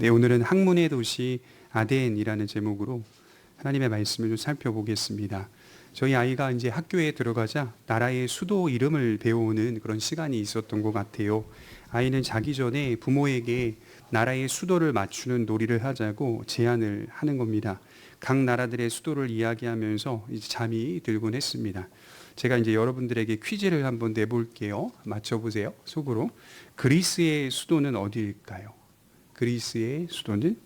네, 오늘은 학문의 도시 아덴이라는 제목으로 하나님의 말씀을 좀 살펴보겠습니다. 저희 아이가 이제 학교에 들어가자 나라의 수도 이름을 배우는 그런 시간이 있었던 것 같아요. 아이는 자기 전에 부모에게 나라의 수도를 맞추는 놀이를 하자고 제안을 하는 겁니다. 각 나라들의 수도를 이야기하면서 이제 잠이 들곤 했습니다. 제가 이제 여러분들에게 퀴즈를 한번 내볼게요. 맞춰보세요. 속으로. 그리스의 수도는 어디일까요? 그리스의 수도는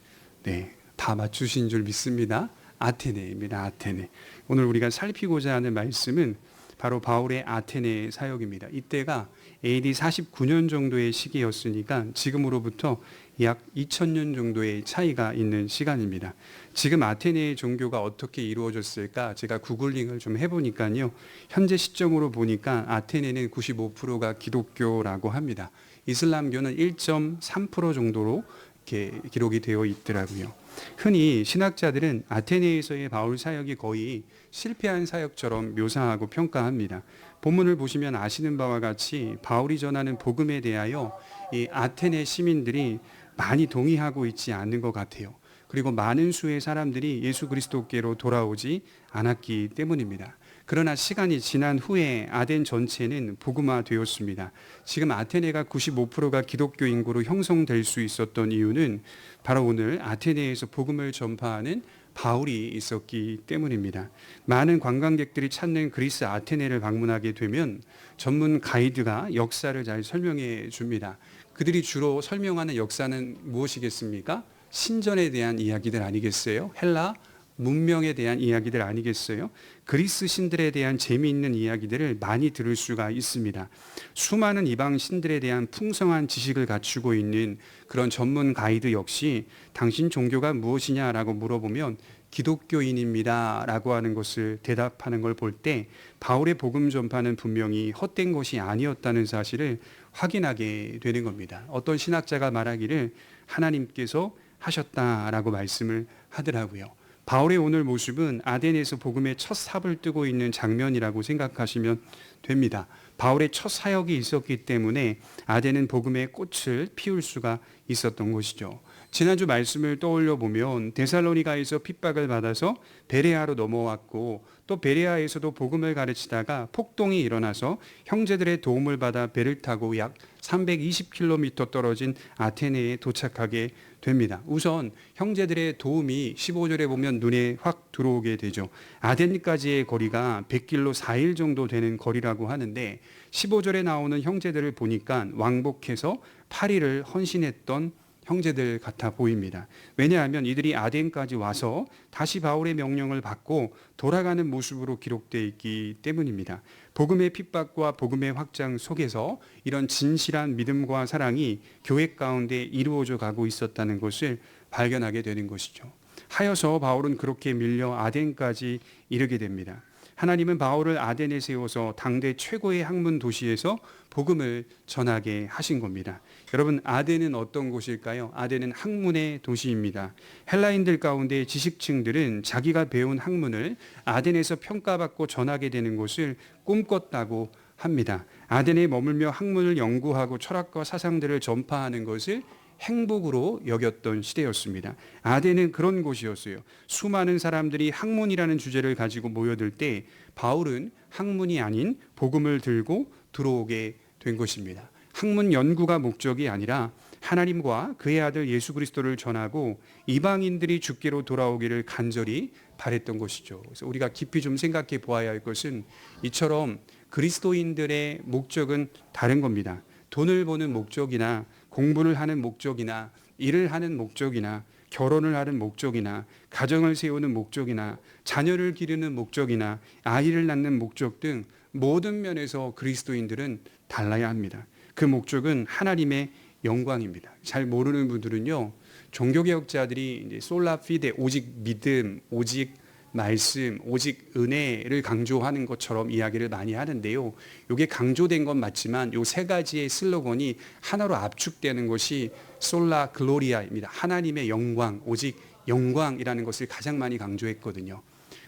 다 맞추신 줄 믿습니다. 아테네입니다. 아테네. 오늘 우리가 살피고자 하는 말씀은 바로 바울의 아테네 사역입니다. 이때가 AD 49년 정도의 시기였으니까 지금으로부터 약 2000년 정도의 차이가 있는 시간입니다. 지금 아테네의 종교가 어떻게 이루어졌을까? 제가 구글링을 좀 해보니까요. 현재 시점으로 보니까 아테네는 95%가 기독교라고 합니다. 이슬람교는 1.3% 정도로 이렇게 기록이 되어 있더라고요. 흔히 신학자들은 아테네에서의 바울 사역이 거의 실패한 사역처럼 묘사하고 평가합니다. 본문을 보시면 아시는 바와 같이 바울이 전하는 복음에 대하여 이 아테네 시민들이 많이 동의하고 있지 않는 것 같아요. 그리고 많은 수의 사람들이 예수 그리스도께로 돌아오지 않았기 때문입니다. 그러나 시간이 지난 후에 아덴 전체는 복음화되었습니다. 지금 아테네가 95%가 기독교 인구로 형성될 수 있었던 이유는 바로 오늘 아테네에서 복음을 전파하는 바울이 있었기 때문입니다. 많은 관광객들이 찾는 그리스 아테네를 방문하게 되면 전문 가이드가 역사를 잘 설명해 줍니다. 그들이 주로 설명하는 역사는 무엇이겠습니까? 신전에 대한 이야기들 아니겠어요? 헬라 문명에 대한 이야기들 아니겠어요? 그리스 신들에 대한 재미있는 이야기들을 많이 들을 수가 있습니다. 수많은 이방 신들에 대한 풍성한 지식을 갖추고 있는 그런 전문 가이드 역시 당신 종교가 무엇이냐라고 물어보면 기독교인입니다 라고 하는 것을 대답하는 걸 볼 때 바울의 복음 전파는 분명히 헛된 것이 아니었다는 사실을 확인하게 되는 겁니다. 어떤 신학자가 말하기를 하나님께서 하셨다라고 말씀을 하더라고요. 바울의 오늘 모습은 아덴에서 복음의 첫 삽을 뜨고 있는 장면이라고 생각하시면 됩니다. 바울의 첫 사역이 있었기 때문에 아덴은 복음의 꽃을 피울 수가 있었던 것이죠. 지난주 말씀을 떠올려 보면 데살로니가에서 핍박을 받아서 베레아로 넘어왔고 또 베레아에서도 복음을 가르치다가 폭동이 일어나서 형제들의 도움을 받아 배를 타고 약 320km 떨어진 아테네에 도착하게 됩니다. 우선 형제들의 도움이 15절에 보면 눈에 확 들어오게 되죠. 아덴까지의 거리가 100km 4일 정도 되는 거리라고 하는데 15절에 나오는 형제들을 보니까 왕복해서 8일을 헌신했던 형제들 같아 보입니다. 왜냐하면 이들이 아덴까지 와서 다시 바울의 명령을 받고 돌아가는 모습으로 기록되어 있기 때문입니다. 복음의 핍박과 복음의 확장 속에서 이런 진실한 믿음과 사랑이 교회 가운데 이루어져 가고 있었다는 것을 발견하게 되는 것이죠. 하여서 바울은 그렇게 밀려 아덴까지 이르게 됩니다. 하나님은 바울을 아덴에 세워서 당대 최고의 학문 도시에서 복음을 전하게 하신 겁니다. 여러분, 아덴은 어떤 곳일까요? 아덴은 학문의 도시입니다. 헬라인들 가운데 지식층들은 자기가 배운 학문을 아덴에서 평가받고 전하게 되는 것을 꿈꿨다고 합니다. 아덴에 머물며 학문을 연구하고 철학과 사상들을 전파하는 것을 행복으로 여겼던 시대였습니다. 아덴은 그런 곳이었어요. 수많은 사람들이 학문이라는 주제를 가지고 모여들 때 바울은 학문이 아닌 복음을 들고 들어오게 된 것입니다. 학문 연구가 목적이 아니라 하나님과 그의 아들 예수 그리스도를 전하고 이방인들이 주께로 돌아오기를 간절히 바랬던 것이죠. 그래서 우리가 깊이 좀 생각해 보아야 할 것은 이처럼 그리스도인들의 목적은 다른 겁니다. 돈을 버는 목적이나 공부를 하는 목적이나 일을 하는 목적이나 결혼을 하는 목적이나 가정을 세우는 목적이나 자녀를 기르는 목적이나 아이를 낳는 목적 등 모든 면에서 그리스도인들은 달라야 합니다. 그 목적은 하나님의 영광입니다. 잘 모르는 분들은요, 종교개혁자들이 이제 솔라 피데, 오직 믿음, 오직 말씀, 오직 은혜를 강조하는 것처럼 이야기를 많이 하는데요. 이게 강조된 건 맞지만 이 세 가지의 슬로건이 하나로 압축되는 것이 솔라 글로리아입니다. 하나님의 영광, 오직 영광이라는 것을 가장 많이 강조했거든요.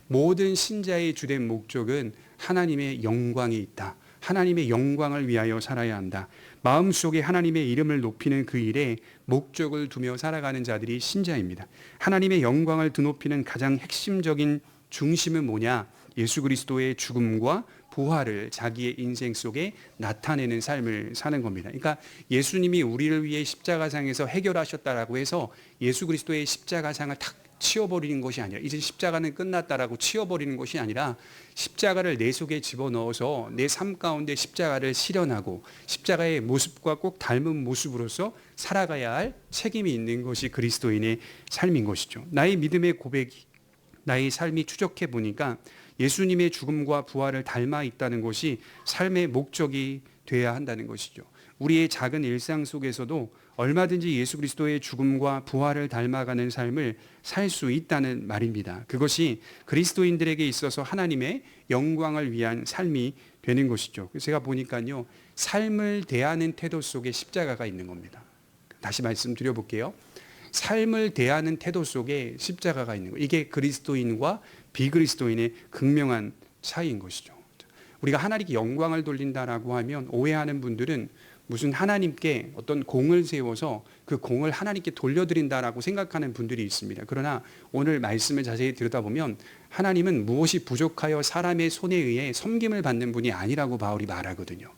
모든 신자의 주된 목적은 하나님의 영광이 있다. 하나님의 영광을 위하여 살아야 한다. 마음속에 하나님의 이름을 높이는 그 일에 목적을 두며 살아가는 자들이 신자입니다. 하나님의 영광을 드높이는 가장 핵심적인 중심은 뭐냐? 예수 그리스도의 죽음과 부활을 자기의 인생 속에 나타내는 삶을 사는 겁니다. 그러니까 예수님이 우리를 위해 십자가상에서 해결하셨다라고 해서 예수 그리스도의 십자가상을 탁 치워버리는 것이 아니라, 이제 십자가는 끝났다라고 치워버리는 것이 아니라 십자가를 내 속에 집어넣어서 내 삶 가운데 십자가를 실현하고 십자가의 모습과 꼭 닮은 모습으로서 살아가야 할 책임이 있는 것이 그리스도인의 삶인 것이죠. 나의 믿음의 고백이, 나의 삶이 추적해 보니까 예수님의 죽음과 부활을 닮아 있다는 것이 삶의 목적이 되어야 한다는 것이죠. 우리의 작은 일상 속에서도 얼마든지 예수 그리스도의 죽음과 부활을 닮아가는 삶을 살 수 있다는 말입니다. 그것이 그리스도인들에게 있어서 하나님의 영광을 위한 삶이 되는 것이죠. 제가 보니까요, 삶을 대하는 태도 속에 십자가가 있는 겁니다. 다시 말씀드려 볼게요. 삶을 대하는 태도 속에 십자가가 있는 것. 이게 그리스도인과 비그리스도인의 극명한 차이인 것이죠. 우리가 하나님께 영광을 돌린다라고 하면 오해하는 분들은 무슨 하나님께 어떤 공을 세워서 그 공을 하나님께 돌려드린다라고 생각하는 분들이 있습니다. 그러나 오늘 말씀을 자세히 들여다보면 하나님은 무엇이 부족하여 사람의 손에 의해 섬김을 받는 분이 아니라고 바울이 말하거든요.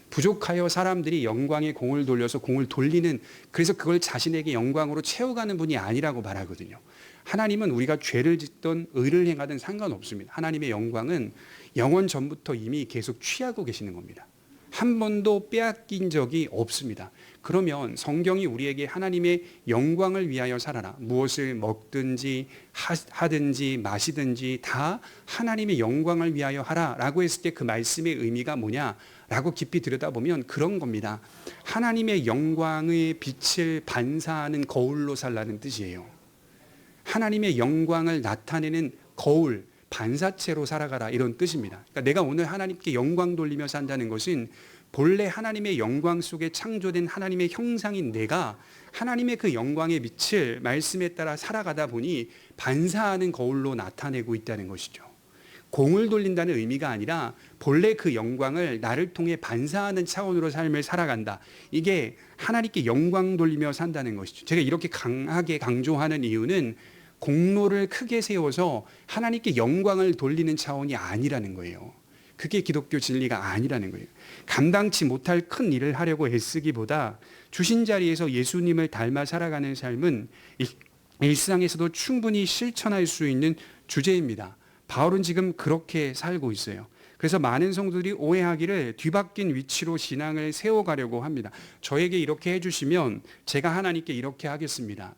부족하여 사람들이 영광의 공을 돌려서 공을 돌리는, 그래서 그걸 자신에게 영광으로 채워가는 분이 아니라고 말하거든요. 하나님은 우리가 죄를 짓던 의를 행하든 상관없습니다. 하나님의 영광은 영원 전부터 이미 계속 취하고 계시는 겁니다. 한 번도 빼앗긴 적이 없습니다. 그러면 성경이 우리에게 하나님의 영광을 위하여 살아라, 무엇을 먹든지 하든지 마시든지 다 하나님의 영광을 위하여 하라 라고 했을 때 그 말씀의 의미가 뭐냐 라고 깊이 들여다보면 그런 겁니다. 하나님의 영광의 빛을 반사하는 거울로 살라는 뜻이에요. 하나님의 영광을 나타내는 거울, 반사체로 살아가라, 이런 뜻입니다. 그러니까 내가 오늘 하나님께 영광 돌리며 산다는 것은 본래 하나님의 영광 속에 창조된 하나님의 형상인 내가 하나님의 그 영광의 빛을 말씀에 따라 살아가다 보니 반사하는 거울로 나타내고 있다는 것이죠. 공을 돌린다는 의미가 아니라 본래 그 영광을 나를 통해 반사하는 차원으로 삶을 살아간다. 이게 하나님께 영광 돌리며 산다는 것이죠. 제가 이렇게 강하게 강조하는 이유는 공로를 크게 세워서 하나님께 영광을 돌리는 차원이 아니라는 거예요. 그게 기독교 진리가 아니라는 거예요. 감당치 못할 큰 일을 하려고 애쓰기보다 주신 자리에서 예수님을 닮아 살아가는 삶은 일상에서도 충분히 실천할 수 있는 주제입니다. 바울은 지금 그렇게 살고 있어요. 그래서 많은 성도들이 오해하기를 뒤바뀐 위치로 신앙을 세워가려고 합니다. 저에게 이렇게 해주시면 제가 하나님께 이렇게 하겠습니다.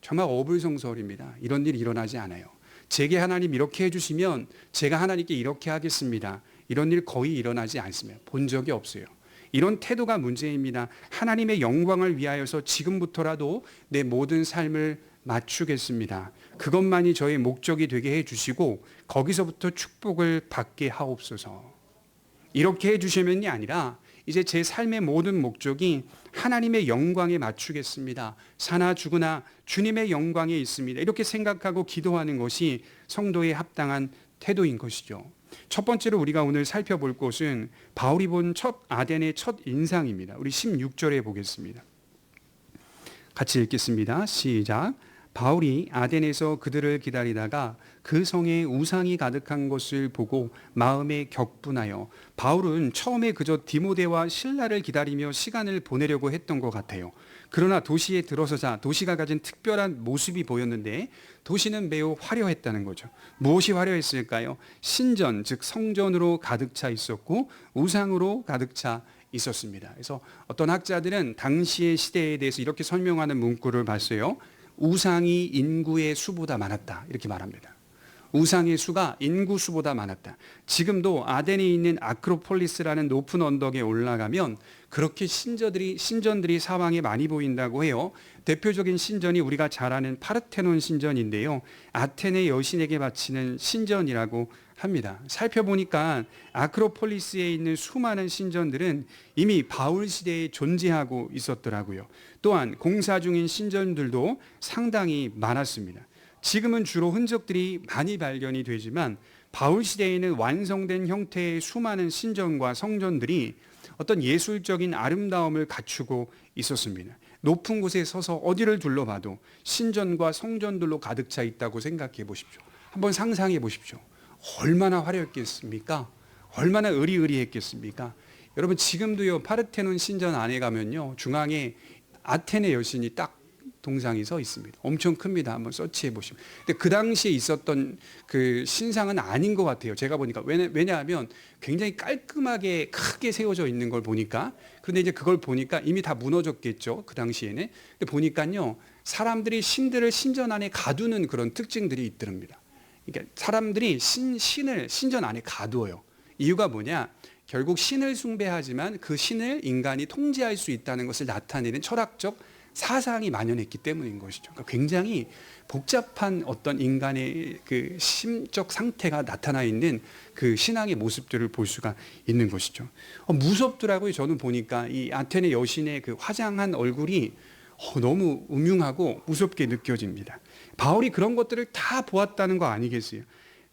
정말 어불성설입니다. 이런 일이 일어나지 않아요. 제게 하나님 이렇게 해주시면 제가 하나님께 이렇게 하겠습니다. 이런 일 거의 일어나지 않습니다. 본 적이 없어요. 이런 태도가 문제입니다. 하나님의 영광을 위하여서 지금부터라도 내 모든 삶을 맞추겠습니다. 그것만이 저의 목적이 되게 해주시고 거기서부터 축복을 받게 하옵소서. 이렇게 해주시면이 아니라 이제 제 삶의 모든 목적이 하나님의 영광에 맞추겠습니다. 사나 죽으나 주님의 영광에 있습니다. 이렇게 생각하고 기도하는 것이 성도의 합당한 태도인 것이죠. 첫 번째로 우리가 오늘 살펴볼 것은 바울이 본 첫 아덴의 첫 인상입니다. 우리 16절에 보겠습니다. 같이 읽겠습니다. 시작. 바울이 아덴에서 그들을 기다리다가 그 성에 우상이 가득한 것을 보고 마음에 격분하여, 바울은 처음에 그저 디모데와 실라를 기다리며 시간을 보내려고 했던 것 같아요. 그러나 도시에 들어서자 도시가 가진 특별한 모습이 보였는데 도시는 매우 화려했다는 거죠. 무엇이 화려했을까요? 신전, 즉 성전으로 가득 차 있었고 우상으로 가득 차 있었습니다. 그래서 어떤 학자들은 당시의 시대에 대해서 이렇게 설명하는 문구를 봤어요. 우상이 인구의 수보다 많았다, 이렇게 말합니다. 우상의 수가 인구 수보다 많았다. 지금도 아덴에 있는 아크로폴리스라는 높은 언덕에 올라가면 그렇게 신전들이 사방에 많이 보인다고 해요. 대표적인 신전이 우리가 잘 아는 파르테논 신전인데요, 아테네 여신에게 바치는 신전이라고 합니다. 살펴보니까 아크로폴리스에 있는 수많은 신전들은 이미 바울 시대에 존재하고 있었더라고요. 또한 공사 중인 신전들도 상당히 많았습니다. 지금은 주로 흔적들이 많이 발견이 되지만 바울 시대에는 완성된 형태의 수많은 신전과 성전들이 어떤 예술적인 아름다움을 갖추고 있었습니다. 높은 곳에 서서 어디를 둘러봐도 신전과 성전들로 가득 차 있다고 생각해 보십시오. 한번 상상해 보십시오. 얼마나 화려했겠습니까? 얼마나 의리의리했겠습니까? 여러분, 지금도요, 파르테논 신전 안에 가면요, 중앙에 아테네 여신이 딱 동상이 서 있습니다. 엄청 큽니다. 한번 서치해 보시면. 근데 그 당시에 있었던 그 신상은 아닌 것 같아요. 제가 보니까. 왜냐하면 굉장히 깔끔하게 크게 세워져 있는 걸 보니까. 그런데 이제 그걸 보니까 이미 다 무너졌겠죠. 그 당시에는. 근데 보니까요, 사람들이 신들을 신전 안에 가두는 그런 특징들이 있더랍니다. 그러니까 사람들이 신을 신전 안에 가두어요. 이유가 뭐냐? 결국 신을 숭배하지만 그 신을 인간이 통제할 수 있다는 것을 나타내는 철학적 사상이 만연했기 때문인 것이죠. 그러니까 굉장히 복잡한 어떤 인간의 그 심적 상태가 나타나 있는 그 신앙의 모습들을 볼 수가 있는 것이죠. 무섭더라고요. 저는 보니까 이 아테네 여신의 그 화장한 얼굴이 너무 음흉하고 무섭게 느껴집니다. 바울이 그런 것들을 다 보았다는 거 아니겠어요?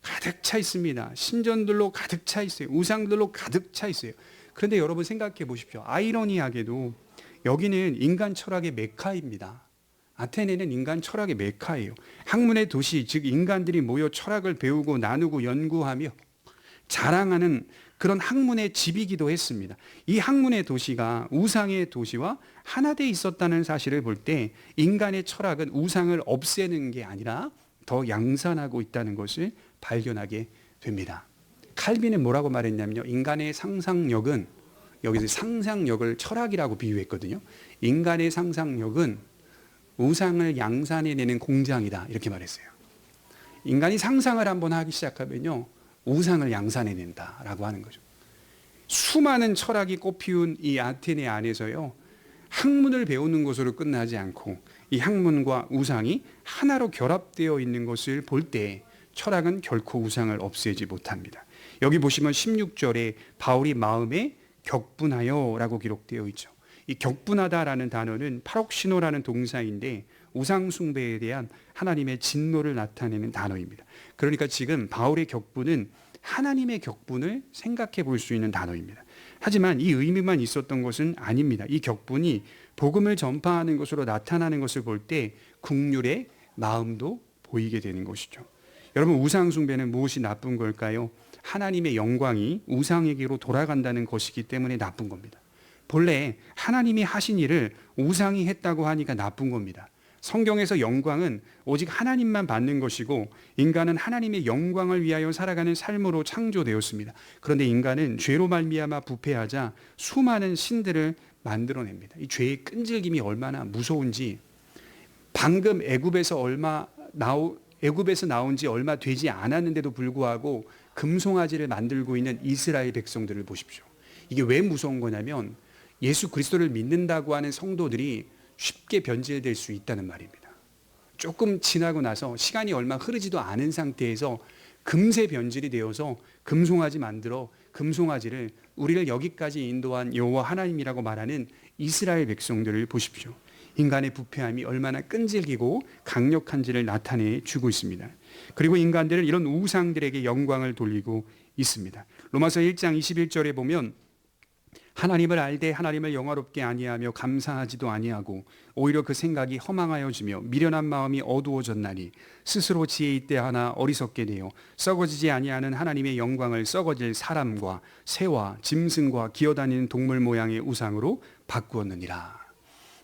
가득 차 있습니다. 신전들로 가득 차 있어요. 우상들로 가득 차 있어요. 그런데 여러분 생각해 보십시오. 아이러니하게도 여기는 인간 철학의 메카입니다. 아테네는 인간 철학의 메카예요. 학문의 도시, 즉 인간들이 모여 철학을 배우고 나누고 연구하며 자랑하는 그런 학문의 집이기도 했습니다. 이 학문의 도시가 우상의 도시와 하나 돼 있었다는 사실을 볼 때 인간의 철학은 우상을 없애는 게 아니라 더 양산하고 있다는 것을 발견하게 됩니다. 칼빈은 뭐라고 말했냐면요. 인간의 상상력은, 여기서 상상력을 철학이라고 비유했거든요. 인간의 상상력은 우상을 양산해내는 공장이다, 이렇게 말했어요. 인간이 상상을 한번 하기 시작하면요, 우상을 양산해낸다라고 하는 거죠. 수많은 철학이 꽃피운 이 아테네 안에서요, 학문을 배우는 것으로 끝나지 않고 이 학문과 우상이 하나로 결합되어 있는 것을 볼 때 철학은 결코 우상을 없애지 못합니다. 여기 보시면 16절에 바울이 마음에 격분하여 라고 기록되어 있죠. 이 격분하다라는 단어는 파록시노라는 동사인데 우상숭배에 대한 하나님의 진노를 나타내는 단어입니다. 그러니까 지금 바울의 격분은 하나님의 격분을 생각해 볼 수 있는 단어입니다. 하지만 이 의미만 있었던 것은 아닙니다. 이 격분이 복음을 전파하는 것으로 나타나는 것을 볼 때 국률의 마음도 보이게 되는 것이죠. 여러분, 우상숭배는 무엇이 나쁜 걸까요? 하나님의 영광이 우상에게로 돌아간다는 것이기 때문에 나쁜 겁니다. 본래 하나님이 하신 일을 우상이 했다고 하니까 나쁜 겁니다. 성경에서 영광은 오직 하나님만 받는 것이고 인간은 하나님의 영광을 위하여 살아가는 삶으로 창조되었습니다. 그런데 인간은 죄로 말미암아 부패하자 수많은 신들을 만들어냅니다. 이 죄의 끈질김이 얼마나 무서운지, 방금 애굽에서 나온 지 얼마 되지 않았는데도 불구하고 금송아지를 만들고 있는 이스라엘 백성들을 보십시오. 이게 왜 무서운 거냐면 예수 그리스도를 믿는다고 하는 성도들이 쉽게 변질될 수 있다는 말입니다. 조금 지나고 나서 시간이 얼마 흐르지도 않은 상태에서 금세 변질이 되어서 금송아지 만들어 금송아지를 우리를 여기까지 인도한 여호와 하나님이라고 말하는 이스라엘 백성들을 보십시오. 인간의 부패함이 얼마나 끈질기고 강력한지를 나타내 주고 있습니다. 그리고 인간들은 이런 우상들에게 영광을 돌리고 있습니다. 로마서 1장 21절에 보면 하나님을 알되 하나님을 영화롭게 아니하며 감사하지도 아니하고 오히려 그 생각이 허망하여지며 미련한 마음이 어두워졌나니 스스로 지혜 있대 하나 어리석게 되어 썩어지지 아니하는 하나님의 영광을 썩어질 사람과 새와 짐승과 기어다니는 동물 모양의 우상으로 바꾸었느니라.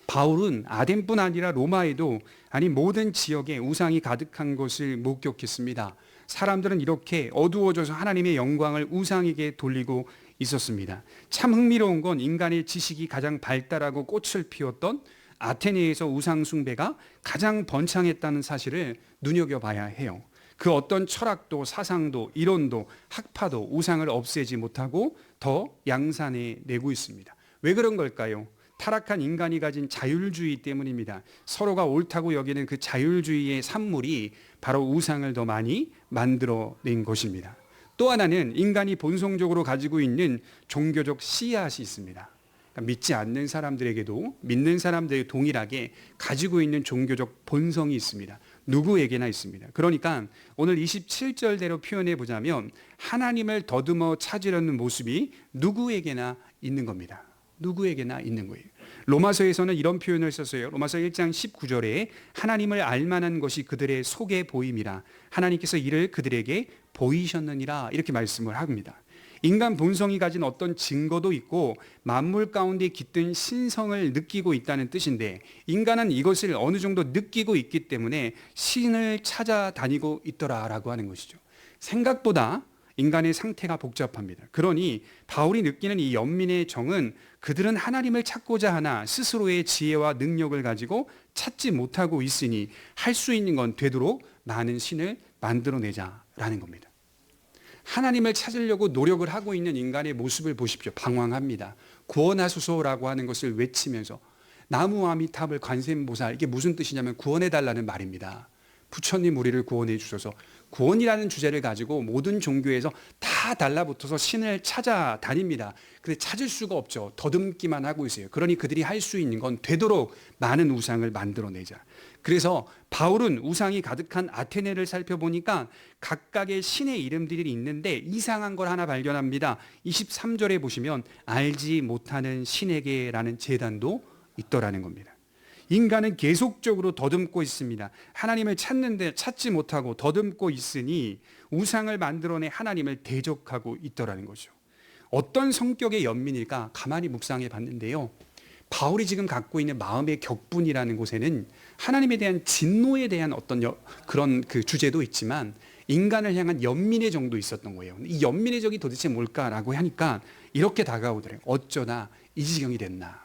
바울은 아덴뿐 아니라 로마에도, 아니 모든 지역에 우상이 가득한 것을 목격했습니다. 사람들은 이렇게 어두워져서 하나님의 영광을 우상에게 돌리고 있었습니다. 참 흥미로운 건 인간의 지식이 가장 발달하고 꽃을 피웠던 아테네에서 우상 숭배가 가장 번창했다는 사실을 눈여겨봐야 해요. 그 어떤 철학도 사상도 이론도 학파도 우상을 없애지 못하고 더 양산해 내고 있습니다. 왜 그런 걸까요? 타락한 인간이 가진 자율주의 때문입니다. 서로가 옳다고 여기는 그 자율주의의 산물이 바로 우상을 더 많이 만들어낸 것입니다. 또 하나는 인간이 본성적으로 가지고 있는 종교적 씨앗이 있습니다. 믿지 않는 사람들에게도 믿는 사람들이 동일하게 가지고 있는 종교적 본성이 있습니다. 누구에게나 있습니다. 그러니까 오늘 27절대로 표현해 보자면 하나님을 더듬어 찾으려는 모습이 누구에게나 있는 겁니다. 누구에게나 있는 거예요. 로마서에서는 이런 표현을 썼어요. 로마서 1장 19절에 하나님을 알만한 것이 그들의 속에 보임이라 하나님께서 이를 그들에게 보이셨느니라 이렇게 말씀을 합니다. 인간 본성이 가진 어떤 증거도 있고 만물 가운데 깃든 신성을 느끼고 있다는 뜻인데 인간은 이것을 어느 정도 느끼고 있기 때문에 신을 찾아다니고 있더라라고 하는 것이죠. 생각보다 인간의 상태가 복잡합니다. 그러니 바울이 느끼는 이 연민의 정은 그들은 하나님을 찾고자 하나 스스로의 지혜와 능력을 가지고 찾지 못하고 있으니 할 수 있는 건 되도록 많은 신을 만들어내자라는 겁니다. 하나님을 찾으려고 노력을 하고 있는 인간의 모습을 보십시오. 방황합니다. 구원하소서라고 하는 것을 외치면서 나무 아미탑을 관세음보살, 이게 무슨 뜻이냐면 구원해달라는 말입니다. 부처님 우리를 구원해 주셔서, 구원이라는 주제를 가지고 모든 종교에서 다 달라붙어서 신을 찾아다닙니다. 근데 찾을 수가 없죠. 더듬기만 하고 있어요. 그러니 그들이 할 수 있는 건 되도록 많은 우상을 만들어내자. 그래서 바울은 우상이 가득한 아테네를 살펴보니까 각각의 신의 이름들이 있는데 이상한 걸 하나 발견합니다. 23절에 보시면 알지 못하는 신에게라는 제단도 있더라는 겁니다. 인간은 계속적으로 더듬고 있습니다. 하나님을 찾는데 찾지 못하고 더듬고 있으니 우상을 만들어내 하나님을 대적하고 있더라는 거죠. 어떤 성격의 연민일까 가만히 묵상해 봤는데요. 바울이 지금 갖고 있는 마음의 격분이라는 곳에는 하나님에 대한 진노에 대한 어떤 그런 그 주제도 있지만 인간을 향한 연민의 정도 있었던 거예요. 이 연민의 적이 도대체 뭘까라고 하니까 이렇게 다가오더래요. 어쩌다 이 지경이 됐나.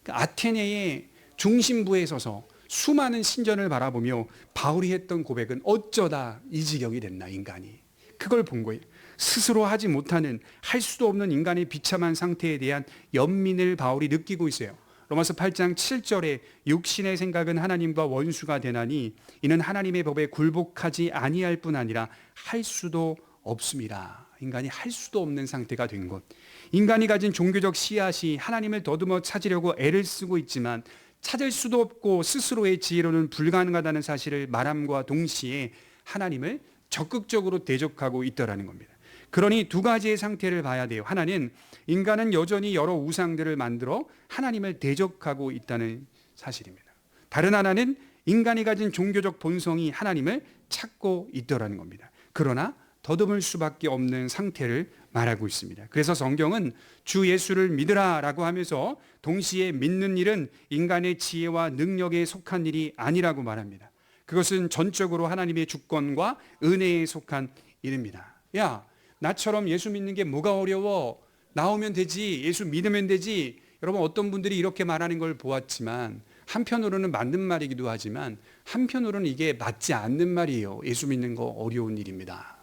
아테네의 중심부에 서서 수많은 신전을 바라보며 바울이 했던 고백은 어쩌다 이 지경이 됐나 인간이. 그걸 본 거예요. 스스로 하지 못하는, 할 수도 없는 인간의 비참한 상태에 대한 연민을 바울이 느끼고 있어요. 로마서 8장 7절에 육신의 생각은 하나님과 원수가 되나니 이는 하나님의 법에 굴복하지 아니할 뿐 아니라 할 수도 없습니다. 인간이 할 수도 없는 상태가 된 것. 인간이 가진 종교적 씨앗이 하나님을 더듬어 찾으려고 애를 쓰고 있지만 찾을 수도 없고 스스로의 지혜로는 불가능하다는 사실을 말함과 동시에 하나님을 적극적으로 대적하고 있더라는 겁니다. 그러니 두 가지의 상태를 봐야 돼요. 하나는 인간은 여전히 여러 우상들을 만들어 하나님을 대적하고 있다는 사실입니다. 다른 하나는 인간이 가진 종교적 본성이 하나님을 찾고 있더라는 겁니다. 그러나 더듬을 수밖에 없는 상태를 말하고 있습니다. 그래서 성경은 주 예수를 믿으라라고 하면서 동시에 믿는 일은 인간의 지혜와 능력에 속한 일이 아니라고 말합니다. 그것은 전적으로 하나님의 주권과 은혜에 속한 일입니다. 야, 나처럼 예수 믿는 게 뭐가 어려워? 나오면 되지. 예수 믿으면 되지. 여러분 어떤 분들이 이렇게 말하는 걸 보았지만 한편으로는 맞는 말이기도 하지만 한편으로는 이게 맞지 않는 말이에요. 예수 믿는 거 어려운 일입니다.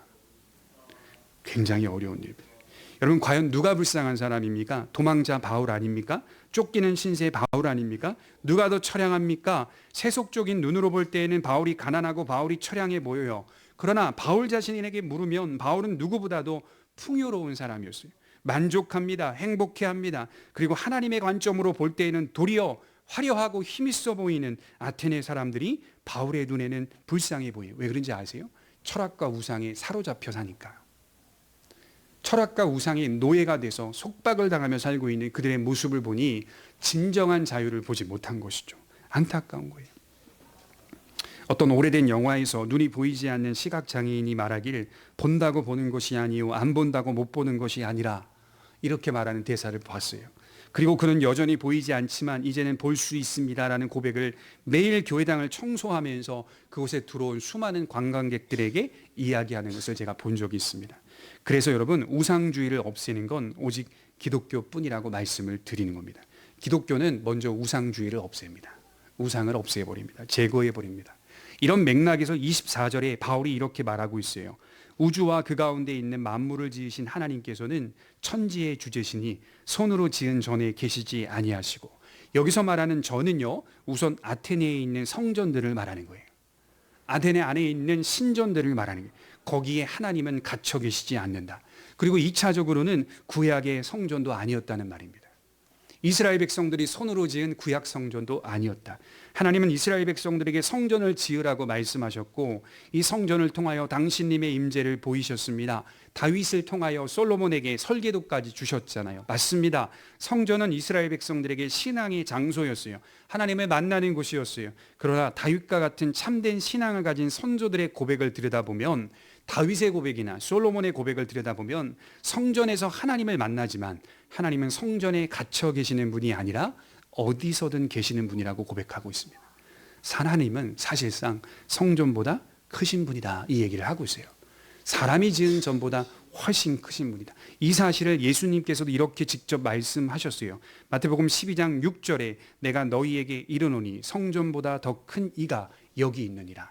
굉장히 어려운 일입니다. 여러분 과연 누가 불쌍한 사람입니까? 도망자 바울 아닙니까? 쫓기는 신세 바울 아닙니까? 누가 더 처량합니까? 세속적인 눈으로 볼 때에는 바울이 가난하고 바울이 처량해 보여요. 그러나 바울 자신에게 물으면 바울은 누구보다도 풍요로운 사람이었어요. 만족합니다. 행복해합니다. 그리고 하나님의 관점으로 볼 때에는 도리어 화려하고 힘있어 보이는 아테네 사람들이 바울의 눈에는 불쌍해 보여요. 왜 그런지 아세요? 철학과 우상에 사로잡혀 사니까. 철학과 우상이 노예가 돼서 속박을 당하며 살고 있는 그들의 모습을 보니 진정한 자유를 보지 못한 것이죠. 안타까운 거예요. 어떤 오래된 영화에서 눈이 보이지 않는 시각장애인이 말하길 본다고 보는 것이 아니요 안 본다고 못 보는 것이 아니라 이렇게 말하는 대사를 봤어요. 그리고 그는 여전히 보이지 않지만 이제는 볼 수 있습니다라는 고백을 매일 교회당을 청소하면서 그곳에 들어온 수많은 관광객들에게 이야기하는 것을 제가 본 적이 있습니다. 그래서 여러분 우상주의를 없애는 건 오직 기독교뿐이라고 말씀을 드리는 겁니다. 기독교는 먼저 우상주의를 없앱니다. 우상을 없애버립니다. 제거해버립니다. 이런 맥락에서 24절에 바울이 이렇게 말하고 있어요. 우주와 그 가운데 있는 만물을 지으신 하나님께서는 천지의 주제시니 손으로 지은 전에 계시지 아니하시고, 여기서 말하는 전은요 우선 아테네에 있는 성전들을 말하는 거예요. 아테네 안에 있는 신전들을 말하는 거예요. 거기에 하나님은 갇혀 계시지 않는다. 그리고 2차적으로는 구약의 성전도 아니었다는 말입니다. 이스라엘 백성들이 손으로 지은 구약 성전도 아니었다. 하나님은 이스라엘 백성들에게 성전을 지으라고 말씀하셨고 이 성전을 통하여 당신님의 임재를 보이셨습니다. 다윗을 통하여 솔로몬에게 설계도까지 주셨잖아요. 맞습니다. 성전은 이스라엘 백성들에게 신앙의 장소였어요. 하나님을 만나는 곳이었어요. 그러나 다윗과 같은 참된 신앙을 가진 선조들의 고백을 들여다보면, 다윗의 고백이나 솔로몬의 고백을 들여다보면 성전에서 하나님을 만나지만 하나님은 성전에 갇혀 계시는 분이 아니라 어디서든 계시는 분이라고 고백하고 있습니다. 하나님은 사실상 성전보다 크신 분이다, 이 얘기를 하고 있어요. 사람이 지은 전보다 훨씬 크신 분이다. 이 사실을 예수님께서도 이렇게 직접 말씀하셨어요. 마태복음 12장 6절에 내가 너희에게 이르노니 성전보다 더 큰 이가 여기 있느니라.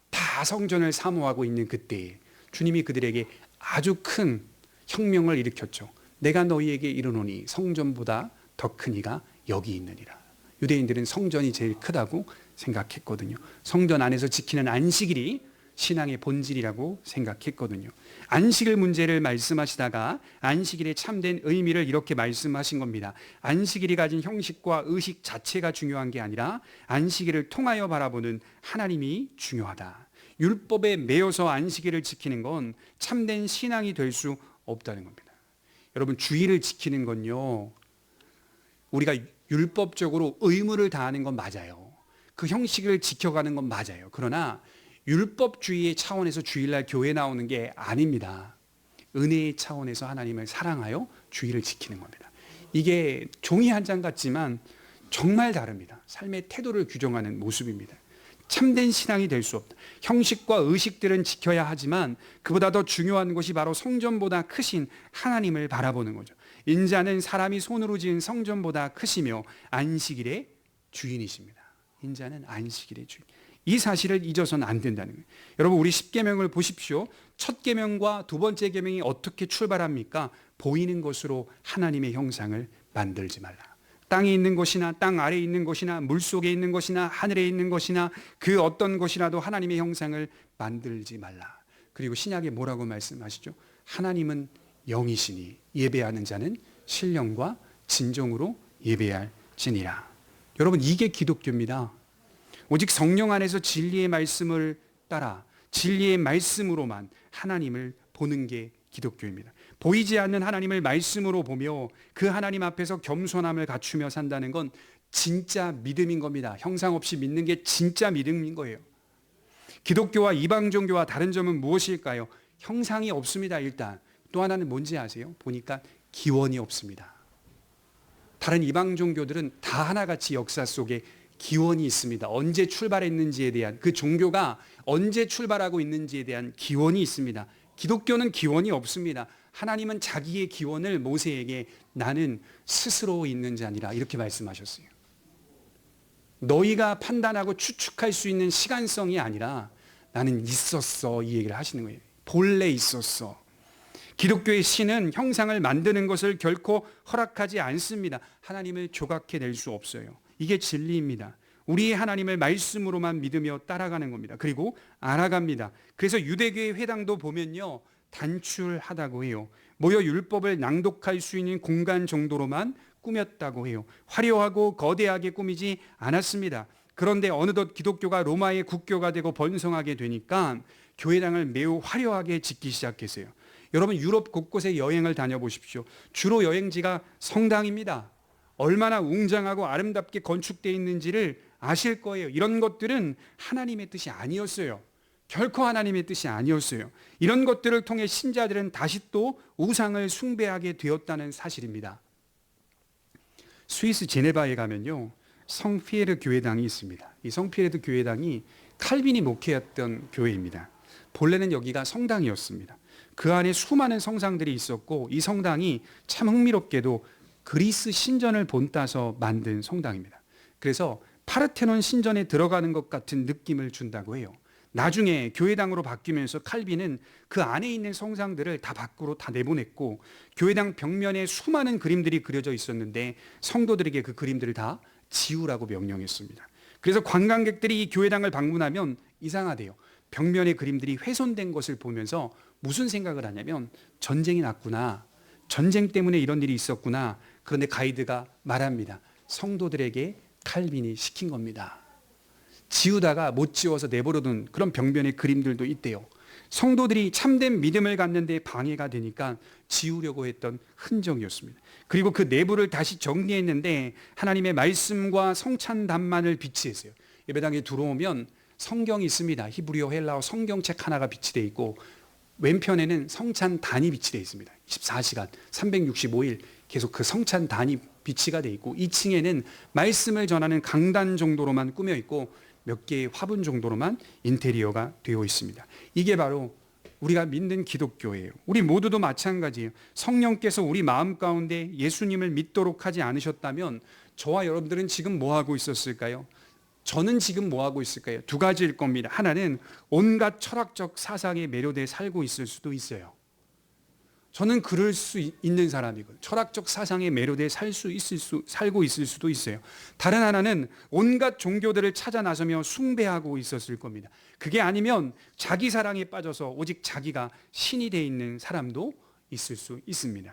다 성전을 사모하고 있는 그때에 주님이 그들에게 아주 큰 혁명을 일으켰죠. 내가 너희에게 이르노니 성전보다 더 큰 이가 여기 있느니라. 유대인들은 성전이 제일 크다고 생각했거든요. 성전 안에서 지키는 안식일이 신앙의 본질이라고 생각했거든요. 안식일 문제를 말씀하시다가 안식일의 참된 의미를 이렇게 말씀하신 겁니다. 안식일이 가진 형식과 의식 자체가 중요한 게 아니라 안식일을 통하여 바라보는 하나님이 중요하다. 율법에 매여서 안식일을 지키는 건 참된 신앙이 될 수 없다는 겁니다. 여러분, 주일을 지키는 건요, 우리가 율법적으로 의무를 다하는 건 맞아요. 그 형식을 지켜가는 건 맞아요. 그러나 율법주의의 차원에서 주일날 교회 나오는 게 아닙니다. 은혜의 차원에서 하나님을 사랑하여 주일을 지키는 겁니다. 이게 종이 한 장 같지만 정말 다릅니다. 삶의 태도를 규정하는 모습입니다. 참된 신앙이 될 수 없다. 형식과 의식들은 지켜야 하지만 그보다 더 중요한 것이 바로 성전보다 크신 하나님을 바라보는 거죠. 인자는 사람이 손으로 지은 성전보다 크시며 안식일의 주인이십니다. 인자는 안식일의 주인. 이 사실을 잊어서는 안 된다는 거예요. 여러분, 우리 10계명을 보십시오. 첫 계명과 두 번째 계명이 어떻게 출발합니까? 보이는 것으로 하나님의 형상을 만들지 말라. 땅에 있는 것이나 땅 아래에 있는 것이나 물속에 있는 것이나 하늘에 있는 것이나 그 어떤 것이라도 하나님의 형상을 만들지 말라. 그리고 신약에 뭐라고 말씀하시죠? 하나님은 영이시니 예배하는 자는 신령과 진정으로 예배할지니라. 여러분, 이게 기독교입니다. 오직 성령 안에서 진리의 말씀을 따라 진리의 말씀으로만 하나님을 보는 게 기독교입니다. 보이지 않는 하나님을 말씀으로 보며 그 하나님 앞에서 겸손함을 갖추며 산다는 건 진짜 믿음인 겁니다. 형상 없이 믿는 게 진짜 믿음인 거예요. 기독교와 이방 종교와 다른 점은 무엇일까요? 형상이 없습니다. 일단 또 하나는 뭔지 아세요? 보니까 기원이 없습니다. 다른 이방 종교들은 다 하나같이 역사 속에 기원이 있습니다. 언제 출발했는지에 대한, 그 종교가 언제 출발하고 있는지에 대한 기원이 있습니다. 기독교는 기원이 없습니다. 하나님은 자기의 기원을 모세에게 나는 스스로 있는 자니라 이렇게 말씀하셨어요. 너희가 판단하고 추측할 수 있는 시간성이 아니라 나는 있었어, 이 얘기를 하시는 거예요. 본래 있었어. 기독교의 신은 형상을 만드는 것을 결코 허락하지 않습니다. 하나님을 조각해낼 수 없어요. 이게 진리입니다. 우리의 하나님을 말씀으로만 믿으며 따라가는 겁니다. 그리고 알아갑니다. 그래서 유대교의 회당도 보면요, 단출하다고 해요. 모여 율법을 낭독할 수 있는 공간 정도로만 꾸몄다고 해요. 화려하고 거대하게 꾸미지 않았습니다. 그런데 어느덧 기독교가 로마의 국교가 되고 번성하게 되니까 교회당을 매우 화려하게 짓기 시작했어요. 여러분, 유럽 곳곳에 여행을 다녀보십시오. 주로 여행지가 성당입니다. 얼마나 웅장하고 아름답게 건축되어 있는지를 아실 거예요. 이런 것들은 하나님의 뜻이 아니었어요. 결코 하나님의 뜻이 아니었어요. 이런 것들을 통해 신자들은 다시 또 우상을 숭배하게 되었다는 사실입니다. 스위스 제네바에 가면요, 성피에르 교회당이 있습니다. 이 성피에르 교회당이 칼빈이 목회했던 교회입니다. 본래는 여기가 성당이었습니다. 그 안에 수많은 성상들이 있었고 이 성당이 참 흥미롭게도 그리스 신전을 본따서 만든 성당입니다. 그래서 파르테논 신전에 들어가는 것 같은 느낌을 준다고 해요. 나중에 교회당으로 바뀌면서 칼빈은 그 안에 있는 성상들을 다 밖으로 다 내보냈고 교회당 벽면에 수많은 그림들이 그려져 있었는데 성도들에게 그 그림들을 다 지우라고 명령했습니다. 그래서 관광객들이 이 교회당을 방문하면 이상하대요. 벽면의 그림들이 훼손된 것을 보면서 무슨 생각을 하냐면 전쟁이 났구나, 전쟁 때문에 이런 일이 있었구나. 그런데 가이드가 말합니다. 성도들에게 칼빈이 시킨 겁니다. 지우다가 못 지워서 내버려둔 그런 벽면의 그림들도 있대요. 성도들이 참된 믿음을 갖는데 방해가 되니까 지우려고 했던 흔적이었습니다. 그리고 그 내부를 다시 정리했는데 하나님의 말씀과 성찬단만을 비치했어요. 예배당에 들어오면 성경이 있습니다. 히브리어, 헬라어 성경책 하나가 비치되어 있고 왼편에는 성찬단이 비치되어 있습니다. 24시간 365일 계속 그 성찬단이 비치가 되어 있고 2층에는 말씀을 전하는 강단 정도로만 꾸며 있고 몇 개의 화분 정도로만 인테리어가 되어 있습니다. 이게 바로 우리가 믿는 기독교예요. 우리 모두도 마찬가지예요. 성령께서 우리 마음 가운데 예수님을 믿도록 하지 않으셨다면 저와 여러분들은 지금 뭐 하고 있었을까요? 저는 지금 뭐 하고 있을까요? 두 가지일 겁니다. 하나는 온갖 철학적 사상에 매료돼 살고 있을 수도 있어요. 저는 그럴 수 있는 사람이고 철학적 사상에 매료돼 살고 있을 수도 있어요. 다른 하나는 온갖 종교들을 찾아 나서며 숭배하고 있었을 겁니다. 그게 아니면 자기 사랑에 빠져서 오직 자기가 신이 돼 있는 사람도 있을 수 있습니다.